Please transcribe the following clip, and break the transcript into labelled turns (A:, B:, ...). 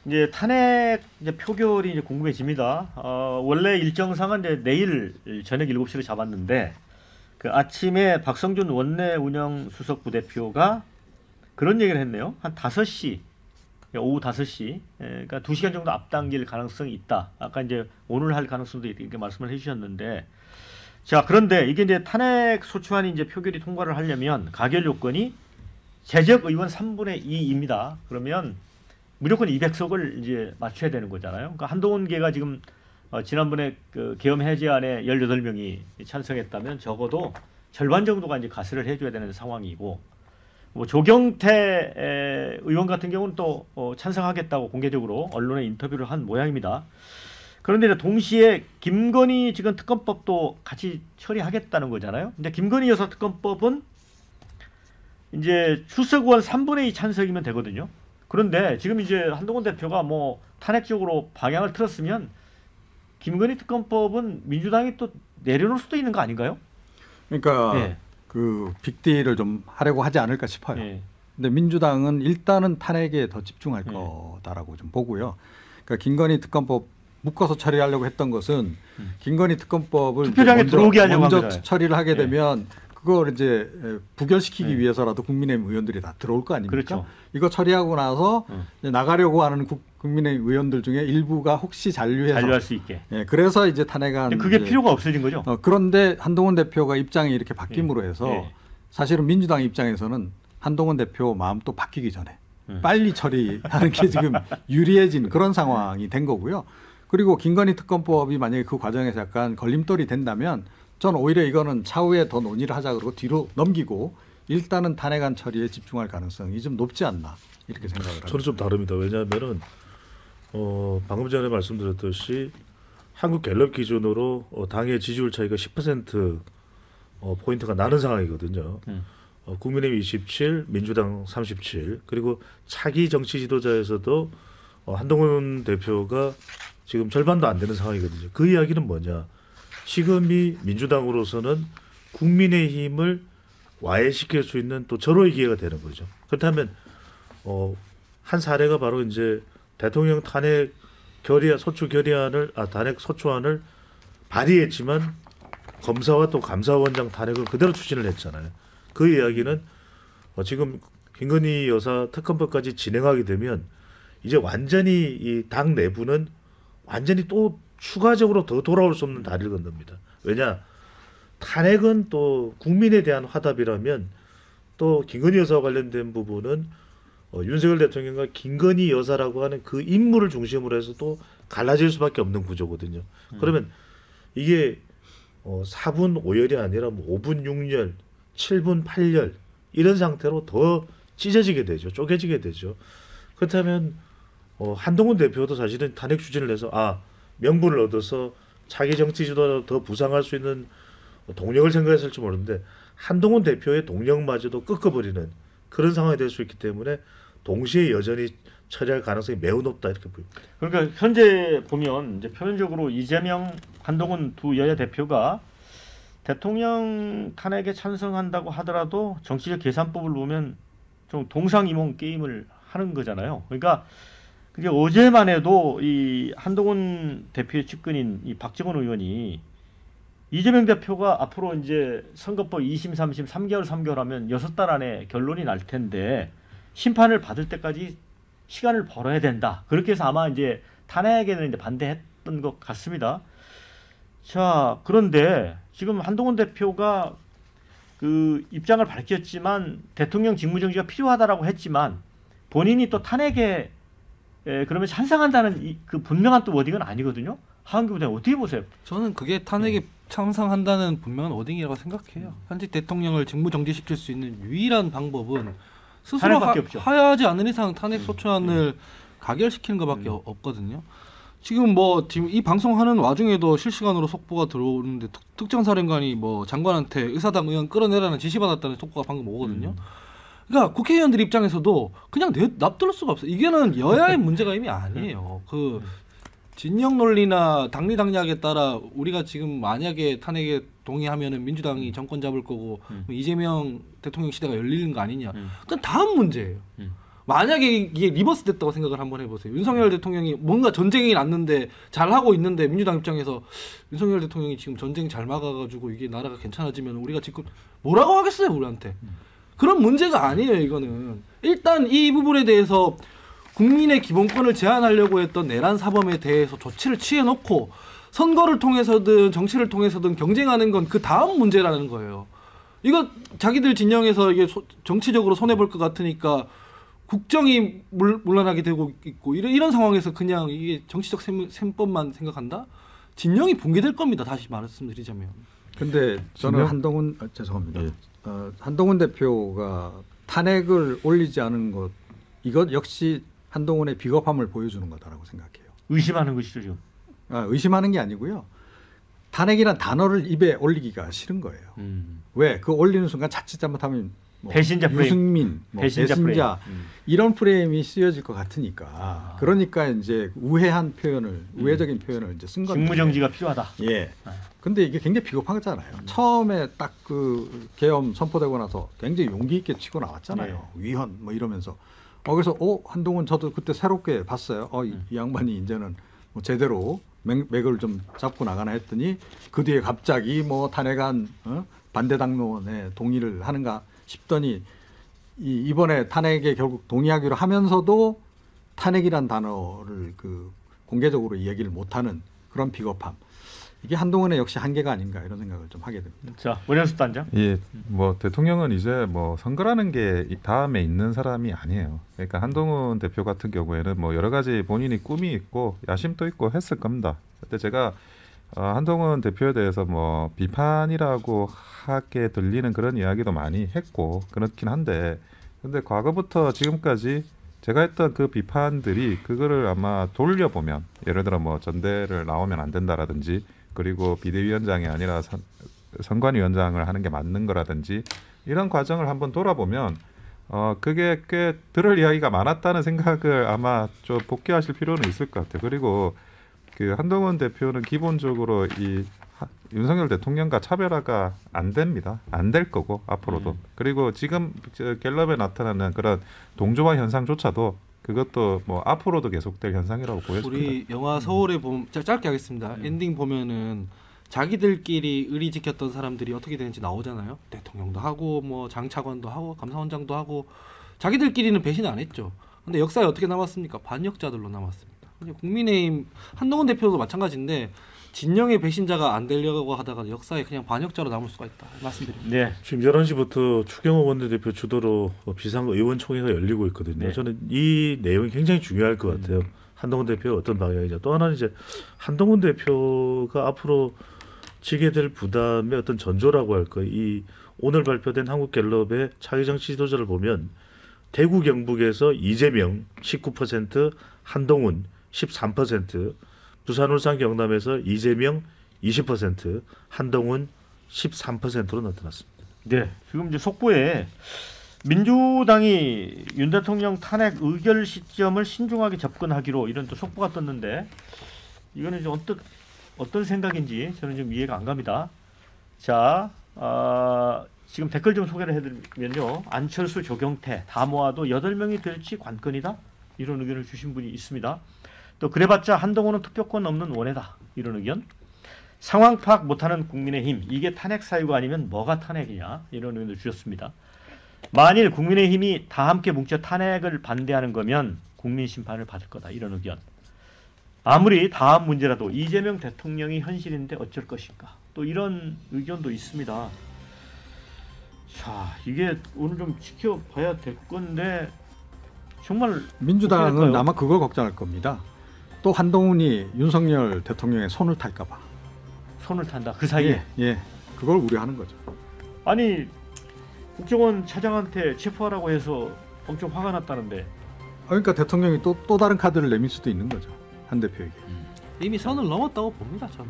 A: 이제 탄핵 이제 표결이 이제 궁금해집니다. 원래 일정상은 이제 내일 저녁 7시로 잡았는데 그 아침에 박성준 원내 운영 수석 부대표가 그런 얘기를 했네요. 한 5시, 오후 5시, 그러니까 2시간 정도 앞당길 가능성이 있다. 아까 이제 오늘 할 가능성도 이렇게 말씀을 해주셨는데, 자 그런데 이게 이제 탄핵 소추안이 이제 표결이 통과를 하려면 가결 요건이 재적 의원 3분의 2입니다. 그러면 무조건 200석을 이제 맞춰야 되는 거잖아요. 그러니까 한동훈계가 지금 지난번에 그 계엄 해제안에 18명이 찬성했다면 적어도 절반 정도가 이제 가세를 해줘야 되는 상황이고, 뭐 조경태 의원 같은 경우는 또 찬성하겠다고 공개적으로 언론에 인터뷰를 한 모양입니다. 그런데 이제 동시에 김건희 지금 특검법도 같이 처리하겠다는 거잖아요. 근데 김건희 여사 특검법은 이제 출석의원 3분의 2 찬성이면 되거든요. 그런데 지금 이제 한동훈 대표가 뭐 탄핵 쪽으로 방향을 틀었으면 김건희 특검법은 민주당이 또 내려놓을 수도 있는 거 아닌가요?
B: 그러니까
A: 네.
B: 그 빅딜을 좀 하려고 하지 않을까 싶어요.
A: 네.
B: 근데 민주당은 일단은 탄핵에 더 집중할 거다라고 좀 보고요. 그러니까 김건희 특검법 묶어서 처리하려고 했던 것은 김건희 특검법을
A: 투표장에 들어오게 하려고
B: 먼저
A: 합니다.
B: 처리를 하게
A: 네.
B: 되면 그걸 이제 부결시키기
A: 네.
B: 위해서라도 국민의힘 의원들이 다 들어올 거 아닙니까?
A: 그렇죠.
B: 이거 처리하고 나서 이제 나가려고 하는 국민의힘 의원들 중에 일부가 혹시
A: 잔류할 수 있게.
B: 예, 그래서 이제 탄핵안
A: 그게 필요가 없어진 거죠.
B: 그런데 한동훈 대표가 입장이 이렇게 바뀜으로 해서
A: 네.
B: 사실은 민주당 입장에서는 한동훈 대표 마음 또 바뀌기 전에 빨리 처리하는 게 지금 유리해진 그런 상황이 된 거고요. 그리고 김건희 특검법이 만약에 그 과정에서 약간 걸림돌이 된다면 저는 오히려 이거는 차후에 더 논의를 하자 그러고 뒤로 넘기고 일단은 탄핵안 처리에 집중할 가능성이 좀 높지 않나 이렇게 생각을 합니다.
C: 저는 좀 다릅니다. 왜냐하면은 방금 전에 말씀드렸듯이 한국 갤럽 기준으로 당의 지지율 차이가 10% 포인트가 나는 상황이거든요. 국민의힘 27, 민주당 37, 그리고 차기 정치 지도자에서도 한동훈 대표가 지금 절반도 안 되는 상황이거든요. 그 이야기는 뭐냐? 지금이 민주당으로서는 국민의힘을 와해시킬 수 있는 또 절호의 기회가 되는 거죠. 그렇다면 한 사례가 바로 이제 대통령 탄핵 탄핵 소추안을 발의했지만 검사와 또 감사원장 탄핵을 그대로 추진을 했잖아요. 그 이야기는 지금 김건희 여사 특검법까지 진행하게 되면 이제 완전히 이 당 내부는 완전히 또 추가적으로 더 돌아올 수 없는 다리를 건넙니다. 왜냐? 탄핵은 또 국민에 대한 화답이라면 또 김건희 여사와 관련된 부분은 윤석열 대통령과 김건희 여사라고 하는 그 인물을 중심으로 해서 또 갈라질 수밖에 없는 구조거든요. 그러면 이게 4분 5열이 아니라 뭐 5분 6열, 7분 8열 이런 상태로 더 찢어지게 되죠. 쪼개지게 되죠. 그렇다면 한동훈 대표도 사실은 탄핵 추진을 해서 명분을 얻어서 자기 정치 지도자를 더 부상할 수 있는 동력을 생각했을지 모르는데 한동훈 대표의 동력마저도 꺾어버리는 그런 상황이 될 수 있기 때문에 동시에 여전히 처리할 가능성이 매우 높다 이렇게 보입니다.
A: 그러니까 현재 보면 이제 표면적으로 이재명, 한동훈 두 여야 대표가 대통령 탄핵에 찬성한다고 하더라도 정치적 계산법을 보면 좀 동상이몽 게임을 하는 거잖아요. 그러니까 그게 어제만 해도 이 한동훈 대표의 측근인 이 박정원 의원이 이재명 대표가 앞으로 이제 선거법 2심, 3심 3개월 하면 6달 안에 결론이 날 텐데 심판을 받을 때까지 시간을 벌어야 된다. 그렇게 해서 아마 이제 탄핵에는 이제 반대했던 것 같습니다. 자, 그런데 지금 한동훈 대표가 그 입장을 밝혔지만 대통령 직무정지가 필요하다라고 했지만 본인이 또 탄핵에 그러면 찬성한다는 그 분명한 또 워딩은 아니거든요. 하은규 부장님 어떻게 보세요?
D: 저는 그게 탄핵에 찬성한다는 분명한 워딩이라고 생각해요. 현직 대통령을 직무정지시킬 수 있는 유일한 방법은 스스로 하야하지 않는 이상 탄핵 소추안을 가결시키는 것밖에 없거든요. 지금 이 방송하는 와중에도 실시간으로 속보가 들어오는데 특정사령관이 장관한테 의사당 의원 끌어내라는 지시받았다는 속보가 방금 오거든요. 그러니까 국회의원들 입장에서도 그냥 납둘 수가 없어요. 이게는 여야의 문제가 이미 아니에요. 그 진영 논리나 당리당략에 따라 우리가 지금 만약에 탄핵에 동의하면은 민주당이 정권 잡을 거고 이재명 대통령 시대가 열리는 거 아니냐. 그건 다음 문제예요. 만약에 이게 리버스 됐다고 생각을 한번 해보세요. 윤석열 대통령이 뭔가 전쟁이 났는데 잘하고 있는데 민주당 입장에서 윤석열 대통령이 지금 전쟁 잘 막아가지고 이게 나라가 괜찮아지면 우리가 지금 뭐라고 하겠어요 우리한테. 그런 문제가 아니에요. 이거는 일단 이 부분에 대해서 국민의 기본권을 제한하려고 했던 내란 사범에 대해서 조치를 취해놓고 선거를 통해서든 정치를 통해서든 경쟁하는 건 그 다음 문제라는 거예요. 이거 자기들 진영에서 이게 정치적으로 손해볼 것 같으니까 국정이 물러나게 되고 있고 이런 상황에서 그냥 이게 정치적 셈법만 생각한다? 진영이 붕괴될 겁니다. 다시 말씀드리자면.
B: 근데 저는 한동훈 죄송합니다.
C: 예.
B: 한동훈 대표가 탄핵을 올리지 않은 것 이것 역시 한동훈의 비겁함을 보여주는 거다라고 생각해요.
A: 의심하는 것이죠 지금.
B: 의심하는 게 아니고요. 탄핵이란 단어를 입에 올리기가 싫은 거예요. 왜? 그 올리는 순간 자칫 잘못하면 뭐
A: 배신자 프레임.
B: 유승민, 뭐 배신자
A: 프레임.
B: 이런 프레임이 쓰여질 것 같으니까 그러니까 이제 우회적인 표현을 이제 쓴 건데.
A: 직무정지가 필요하다.
B: 예. 근데 이게 굉장히 비겁하잖아요. 처음에 딱 그 계엄 선포되고 나서 굉장히 용기 있게 치고 나왔잖아요. 위헌 뭐 이러면서. 그래서 한동훈 저도 그때 새롭게 봤어요. 이 양반이 이제는 뭐 제대로 맥을 좀 잡고 나가나 했더니 그 뒤에 갑자기 뭐 탄핵안 반대 당론에 동의를 하는가 싶더니 이번에 탄핵에 결국 동의하기로 하면서도 탄핵이란 단어를 그 공개적으로 얘기를 못하는 그런 비겁함. 이게 한동훈의 역시 한계가 아닌가 이런 생각을 좀 하게 됩니다.
A: 자, 원현수 단장.
E: 예, 뭐 대통령은 이제 뭐 선거라는 게 다음에 있는 사람이 아니에요. 그러니까 한동훈 대표 같은 경우에는 뭐 여러 가지 본인이 꿈이 있고 야심도 있고 했을 겁니다. 그때 제가 한동훈 대표에 대해서 뭐 비판이라고 하게 들리는 그런 이야기도 많이 했고 그렇긴 한데, 근데 과거부터 지금까지 제가 했던 그 비판들이 그거를 아마 돌려보면 예를 들어 뭐 전대를 나오면 안 된다라든지, 그리고 비대위원장이 아니라 선관위원장을 하는 게 맞는 거라든지 이런 과정을 한번 돌아보면 그게 꽤 들을 이야기가 많았다는 생각을 아마 좀 복귀하실 필요는 있을 것 같아요. 그리고 그 한동훈 대표는 기본적으로 이 윤석열 대통령과 차별화가 안 됩니다. 안 될 거고 앞으로도. 그리고 지금 갤럽에 나타나는 그런 동조화 현상조차도 그것도 뭐 앞으로도 계속될 현상이라고 보여집니다.
D: 우리 영화 서울에 보면 짧게 하겠습니다. 엔딩 보면은 자기들끼리 의리 지켰던 사람들이 어떻게 되는지 나오잖아요. 대통령도 하고 뭐 장차관도 하고 감사원장도 하고 자기들끼리는 배신 안 했죠. 근데 역사에 어떻게 남았습니까? 반역자들로 남았습니다. 국민의힘 한동훈 대표도 마찬가지인데 진영의 배신자가 안 되려고 하다가 역사에 그냥 반역자로 남을 수가 있다 말씀드립니다.
A: 네.
C: 지금 11시부터 추경호 원내대표 주도로 비상의원총회가 열리고 있거든요.
A: 네.
C: 저는 이 내용이 굉장히 중요할 것 같아요. 한동훈 대표가 어떤 방향이냐. 또 하나는 이제 한동훈 대표가 앞으로 지게 될 부담의 어떤 전조라고 할까요. 이 오늘 발표된 한국갤럽의 차기정치 지도자를 보면 대구 경북에서 이재명 19%, 한동훈 13%, 부산, 울산, 경남에서 이재명 20%, 한동훈 13%로 나타났습니다.
A: 네, 지금 이제 속보에 민주당이 윤 대통령 탄핵 의결 시점을 신중하게 접근하기로 이런 또 속보가 떴는데 이거는 이제 어떤 생각인지 저는 좀 이해가 안 갑니다. 자, 지금 댓글 좀 소개를 해드리면요. 안철수, 조경태 다 모아도 8명이 될지 관건이다 이런 의견을 주신 분이 있습니다. 또 그래봤자 한동훈은 투표권 없는 원해다 이런 의견. 상황 파악 못하는 국민의힘 이게 탄핵 사유가 아니면 뭐가 탄핵이냐 이런 의견을 주셨습니다. 만일 국민의힘이 다 함께 뭉쳐 탄핵을 반대하는 거면 국민 심판을 받을 거다 이런 의견. 아무리 다음 문제라도 이재명 대통령이 현실인데 어쩔 것인가 또 이런 의견도 있습니다. 자, 이게 오늘 좀 지켜봐야 될 건데 정말
B: 민주당은 아마 그걸 걱정할 겁니다. 또 한동훈이 윤석열 대통령의 손을 탈까 봐.
A: 손을 탄다. 그 사이에.
B: 예. 그걸 우려하는 거죠.
A: 아니 국정원 차장한테 체포하라고 해서 엄청 화가 났다는데.
B: 그러니까 대통령이 또 다른 카드를 내밀 수도 있는 거죠. 한 대표에게.
D: 이미 선을 넘었다고 봅니다. 저는.